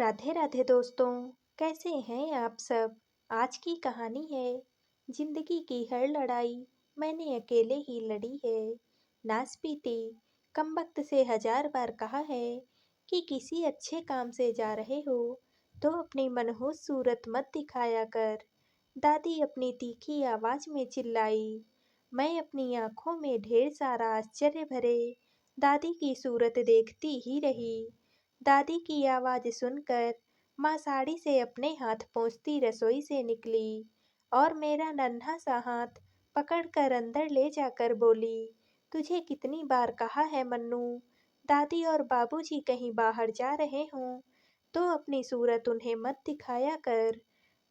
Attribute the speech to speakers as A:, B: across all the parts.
A: राधे राधे दोस्तों। कैसे हैं आप सब। आज की कहानी है जिंदगी की हर लड़ाई मैंने अकेले ही लड़ी है। नासपीती कमबख्त से हजार बार कहा है कि किसी अच्छे काम से जा रहे हो तो अपनी मनहूस सूरत मत दिखाया कर। दादी अपनी तीखी आवाज में चिल्लाई। मैं अपनी आंखों में ढेर सारा आश्चर्य भरे दादी की सूरत देखती ही रही। दादी की आवाज सुनकर माँ साड़ी से अपने हाथ पोंछती रसोई से निकली और मेरा नन्हा सा हाथ पकड़कर अंदर ले जाकर बोली, तुझे कितनी बार कहा है मन्नू, दादी और बाबूजी कहीं बाहर जा रहे हों तो अपनी सूरत उन्हें मत दिखाया कर।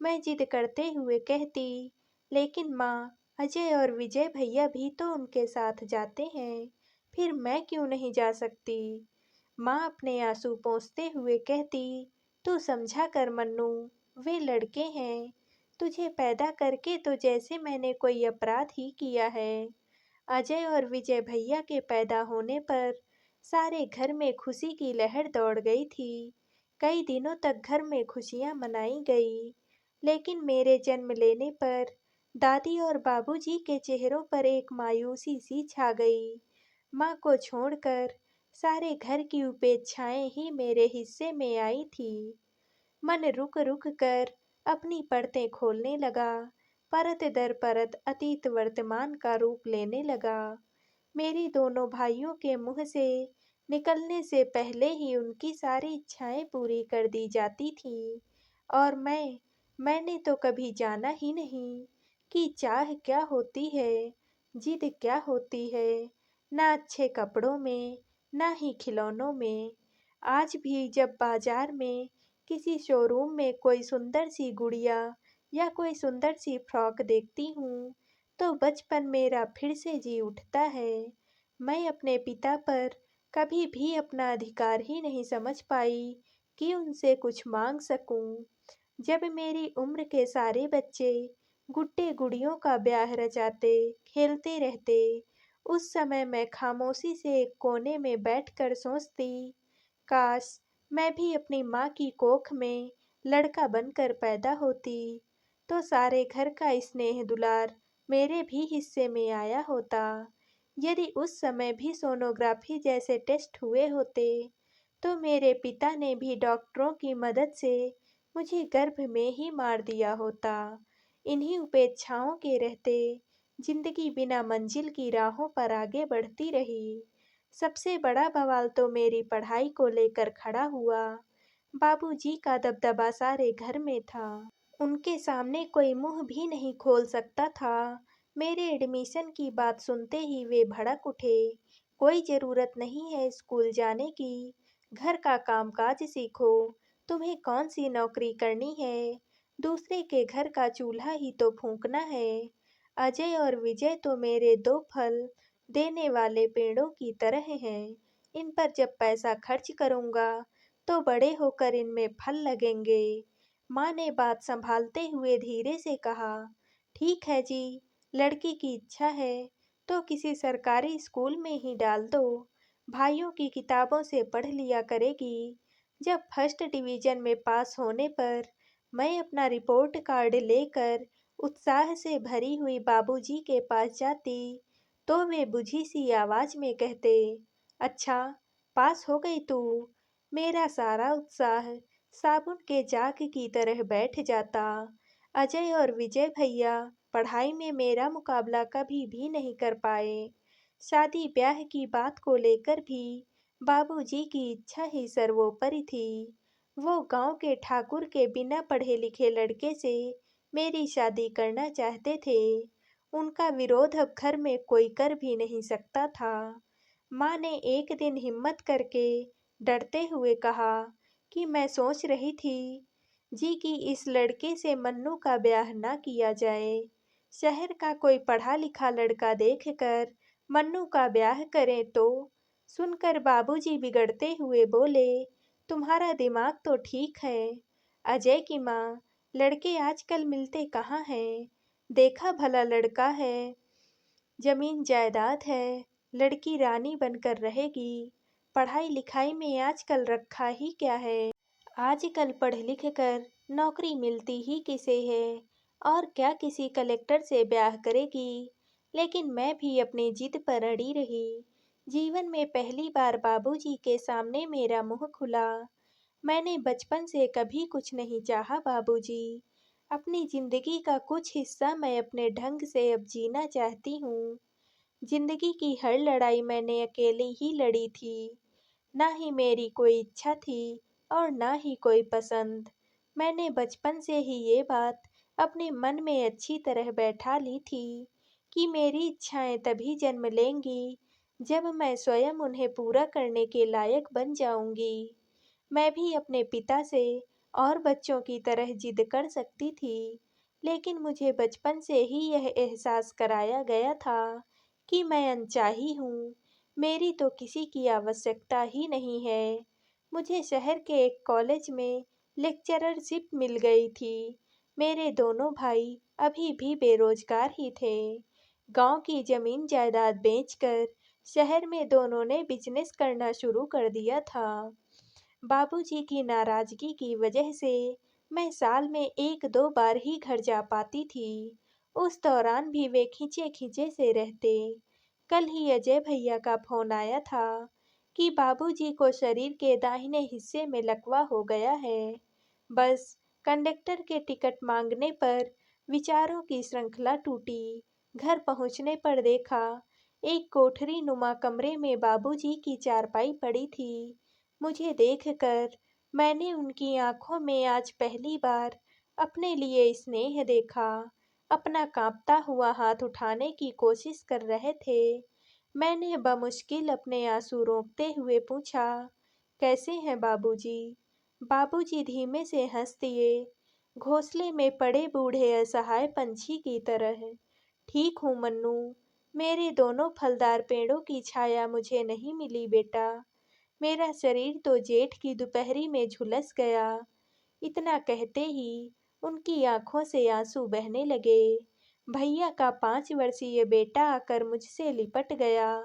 A: मैं जिद करते हुए कहती, लेकिन माँ, अजय और विजय भैया भी तो उनके साथ जाते हैं, फिर मैं क्यों नहीं जा सकती। माँ अपने आंसू पोंछते हुए कहती, तू समझा कर मन्नू, वे लड़के हैं, तुझे पैदा करके तो जैसे मैंने कोई अपराध ही किया है। अजय और विजय भैया के पैदा होने पर सारे घर में खुशी की लहर दौड़ गई थी। कई दिनों तक घर में खुशियां मनाई गई, लेकिन मेरे जन्म लेने पर दादी और बाबूजी के चेहरों पर एक मायूसी सी छा गई। माँ को छोड़कर सारे घर की उपेक्षाएं ही मेरे हिस्से में आई थी। मन रुक रुक कर अपनी परतें खोलने लगा, परत दर परत अतीत वर्तमान का रूप लेने लगा। मेरी दोनों भाइयों के मुंह से निकलने से पहले ही उनकी सारी इच्छाएं पूरी कर दी जाती थीं और मैंने तो कभी जाना ही नहीं कि चाह क्या होती है, जिद क्या होती है, ना अच्छे कपड़ों में, ना ही खिलौनों में। आज भी जब बाजार में किसी शोरूम में कोई सुंदर सी गुड़िया या कोई सुंदर सी फ्रॉक देखती हूँ तो बचपन मेरा फिर से जी उठता है। मैं अपने पिता पर कभी भी अपना अधिकार ही नहीं समझ पाई कि उनसे कुछ मांग सकूं। जब मेरी उम्र के सारे बच्चे गुड्डे गुड़ियों का ब्याह रचाते, खेलते रहते, उस समय मैं खामोशी से एक कोने में बैठकर सोचती, काश मैं भी अपनी माँ की कोख में लड़का बनकर पैदा होती तो सारे घर का स्नेह दुलार मेरे भी हिस्से में आया होता। यदि उस समय भी सोनोग्राफी जैसे टेस्ट हुए होते तो मेरे पिता ने भी डॉक्टरों की मदद से मुझे गर्भ में ही मार दिया होता। इन्हीं उपेक्षाओं के रहते जिंदगी बिना मंजिल की राहों पर आगे बढ़ती रही। सबसे बड़ा बवाल तो मेरी पढ़ाई को लेकर खड़ा हुआ। बाबूजी का दबदबा सारे घर में था, उनके सामने कोई मुंह भी नहीं खोल सकता था। मेरे एडमिशन की बात सुनते ही वे भड़क उठे, कोई जरूरत नहीं है स्कूल जाने की, घर का कामकाज सीखो, तुम्हें कौन सी नौकरी करनी है, दूसरे के घर का चूल्हा ही तो फूंकना है। अजय और विजय तो मेरे दो फल देने वाले पेड़ों की तरह हैं, इन पर जब पैसा खर्च करूंगा तो बड़े होकर इनमें फल लगेंगे। माँ ने बात संभालते हुए धीरे से कहा, ठीक है जी, लड़की की इच्छा है तो किसी सरकारी स्कूल में ही डाल दो, भाइयों की किताबों से पढ़ लिया करेगी। जब फर्स्ट डिवीजन में पास होने पर मैं अपना रिपोर्ट कार्ड लेकर उत्साह से भरी हुई बाबूजी के पास जाती तो वे बुझी सी आवाज में कहते, अच्छा, पास हो गई तू। मेरा सारा उत्साह साबुन के जाग की तरह बैठ जाता। अजय और विजय भैया पढ़ाई में मेरा मुकाबला कभी भी नहीं कर पाए। शादी ब्याह की बात को लेकर भी बाबूजी की इच्छा ही सर्वोपरि थी। वो गांव के ठाकुर के बिना पढ़े लिखे लड़के से मेरी शादी करना चाहते थे। उनका विरोध अब घर में कोई कर भी नहीं सकता था। माँ ने एक दिन हिम्मत करके डरते हुए कहा कि मैं सोच रही थी जी कि इस लड़के से मन्नू का ब्याह ना किया जाए। शहर का कोई पढ़ा लिखा लड़का देखकर मन्नू का ब्याह करें तो। सुनकर बाबूजी बिगड़ते हुए बोले, तुम्हारा दिमाग तो ठीक है। अजय की माँ, लड़के आजकल मिलते कहाँ हैं, देखा भला लड़का है, जमीन जायदाद है, लड़की रानी बनकर रहेगी, पढ़ाई लिखाई में आजकल रखा ही क्या है। आजकल पढ़ लिख कर नौकरी मिलती ही किसे है, और क्या किसी कलेक्टर से ब्याह करेगी। लेकिन मैं भी अपनी जिद पर अड़ी रही। जीवन में पहली बार बाबूजी के सामने मेरा मुंह खुला। मैंने बचपन से कभी कुछ नहीं चाहा बाबूजी। अपनी जिंदगी का कुछ हिस्सा मैं अपने ढंग से अब जीना चाहती हूँ। जिंदगी की हर लड़ाई मैंने अकेले ही लड़ी थी। ना ही मेरी कोई इच्छा थी और ना ही कोई पसंद। मैंने बचपन से ही ये बात अपने मन में अच्छी तरह बैठा ली थी कि मेरी इच्छाएं तभी जन्म लेंगी जब मैं स्वयं उन्हें पूरा करने के लायक बन जाऊंगी। मैं भी अपने पिता से और बच्चों की तरह जिद कर सकती थी, लेकिन मुझे बचपन से ही यह एहसास कराया गया था कि मैं अनचाही हूँ। मेरी तो किसी की आवश्यकता ही नहीं है। मुझे शहर के एक कॉलेज में लेक्चररशिप मिल गई थी। मेरे दोनों भाई अभी भी बेरोजगार ही थे। गांव की जमीन जायदाद बेचकर शहर में दोनों ने बिजनेस करना शुरू कर दिया था। बाबूजी की नाराजगी की वजह से मैं साल में एक दो बार ही घर जा पाती थी। उस दौरान भी वे खींचे खींचे से रहते। कल ही अजय भैया का फोन आया था कि बाबूजी को शरीर के दाहिने हिस्से में लकवा हो गया है। बस कंडक्टर के टिकट मांगने पर विचारों की श्रृंखला टूटी। घर पहुंचने पर देखा, एक कोठरी नुमा कमरे में बाबूजी की चारपाई पड़ी थी। मुझे देखकर मैंने उनकी आंखों में आज पहली बार अपने लिए स्नेह देखा। अपना कांपता हुआ हाथ उठाने की कोशिश कर रहे थे। मैंने बमुश्किल अपने आंसू रोकते हुए पूछा, कैसे हैं बाबूजी? बाबूजी धीमे से हंस दिए, घोंसले में पड़े बूढ़े असहाय पंछी की तरह। ठीक हूँ मन्नू, मेरे दोनों फलदार पेड़ों की छाया मुझे नहीं मिली बेटा। मेरा शरीर तो जेठ की दोपहरी में झुलस गया। इतना कहते ही उनकी आंखों से आंसू बहने लगे। भैया का 5 वर्षीय बेटा आकर मुझसे लिपट गया।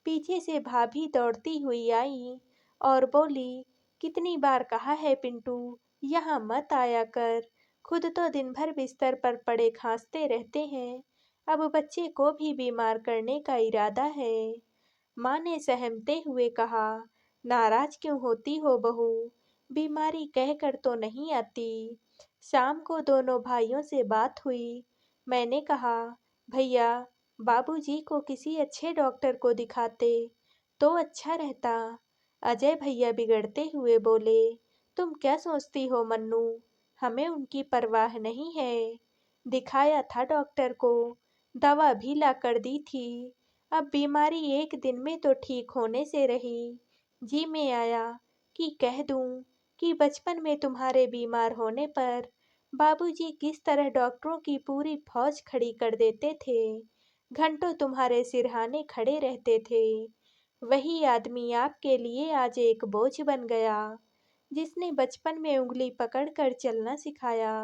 A: पीछे से भाभी दौड़ती हुई आई और बोली, कितनी बार कहा है पिंटू, यहाँ मत आया कर। खुद तो दिन भर बिस्तर पर पड़े खांसते रहते हैं, अब बच्चे को भी बीमार करने का इरादा है। माँ ने सहमते हुए कहा, नाराज क्यों होती हो बहू, बीमारी कहकर तो नहीं आती। शाम को दोनों भाइयों से बात हुई। मैंने कहा, भैया, बाबूजी को किसी अच्छे डॉक्टर को दिखाते तो अच्छा रहता। अजय भैया बिगड़ते हुए बोले, तुम क्या सोचती हो मन्नू, हमें उनकी परवाह नहीं है। दिखाया था डॉक्टर को, दवा भी ला कर दी थी। अब बीमारी एक दिन में तो ठीक होने से रही। जी में आया कि कह दूं कि बचपन में तुम्हारे बीमार होने पर बाबूजी किस तरह डॉक्टरों की पूरी फौज खड़ी कर देते थे। घंटों तुम्हारे सिरहाने खड़े रहते थे। वही आदमी आपके लिए आज एक बोझ बन गया, जिसने बचपन में उंगली पकड़कर चलना सिखाया।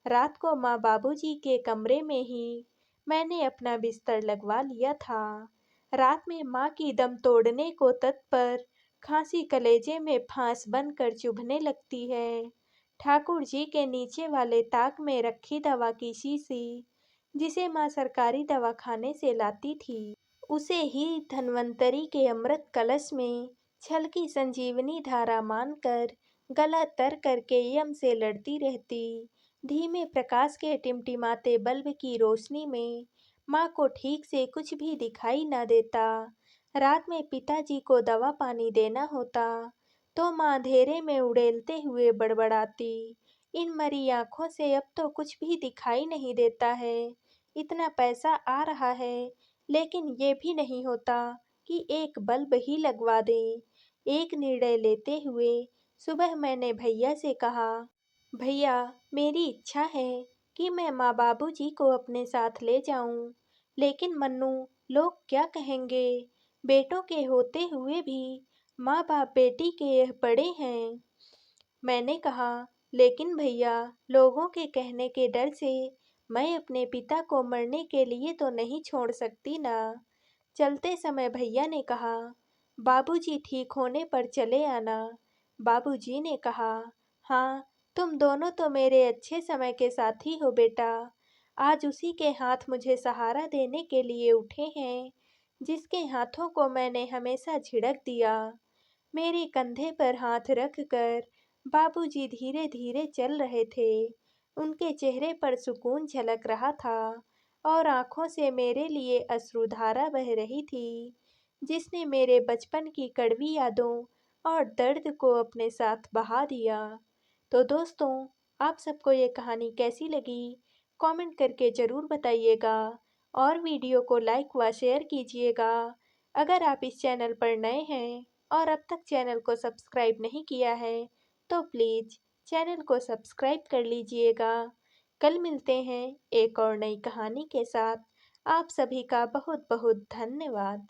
A: रात को माँ बाबूजी के कमरे में ही मैंने अपना बिस्तर लगवा लिया था। रात में माँ की दम तोड़ने को तत्पर, खांसी कलेजे में फांस बनकर चुभने लगती है। ठाकुर जी के नीचे वाले ताक में रखी दवा की शीशी, जिसे माँ सरकारी दवाखाने से लाती थी, उसे ही धन्वंतरी के अमृत कलश में छल की संजीवनी धारा मानकर गला तर करके यम से लड़ती रहती। धीमे प्रकाश के टिमटिमाते बल्ब की रोशनी में माँ को ठीक से कुछ भी दिखाई न देता। रात में पिताजी को दवा पानी देना होता तो माँ अंधेरे में उड़ेलते हुए बड़बड़ाती, इन मरी आंखों से अब तो कुछ भी दिखाई नहीं देता है। इतना पैसा आ रहा है, लेकिन ये भी नहीं होता कि एक बल्ब ही लगवा दें। एक निर्णय लेते हुए सुबह मैंने भैया से कहा, भैया, मेरी इच्छा है कि मैं माँ बाबूजी को अपने साथ ले जाऊं, लेकिन मन्नू, लोग क्या कहेंगे? बेटों के होते हुए भी माँ बाप बेटी के यह पड़े हैं। मैंने कहा, लेकिन भैया, लोगों के कहने के डर से मैं अपने पिता को मरने के लिए तो नहीं छोड़ सकती ना। चलते समय भैया ने कहा, बाबूजी ठीक होने पर चले आना। बाबूजी ने कहा, हाँ, तुम दोनों तो मेरे अच्छे समय के साथी हो बेटा। आज उसी के हाथ मुझे सहारा देने के लिए उठे हैं, जिसके हाथों को मैंने हमेशा झिड़क दिया। मेरे कंधे पर हाथ रख कर बाबूजी धीरे-धीरे चल रहे थे। उनके चेहरे पर सुकून झलक रहा था और आँखों से मेरे लिए अश्रुधारा बह रही थी, जिसने मेरे बचपन की कड़वी यादों और दर्द को अपने साथ बहा दिया। तो दोस्तों, आप सबको ये कहानी कैसी लगी? कमेंट करके ज़रूर बताइएगा और वीडियो को लाइक व शेयर कीजिएगा। अगर आप इस चैनल पर नए हैं और अब तक चैनल को सब्सक्राइब नहीं किया है, तो प्लीज़ चैनल को सब्सक्राइब कर लीजिएगा। कल मिलते हैं एक और नई कहानी के साथ। आप सभी का बहुत बहुत धन्यवाद।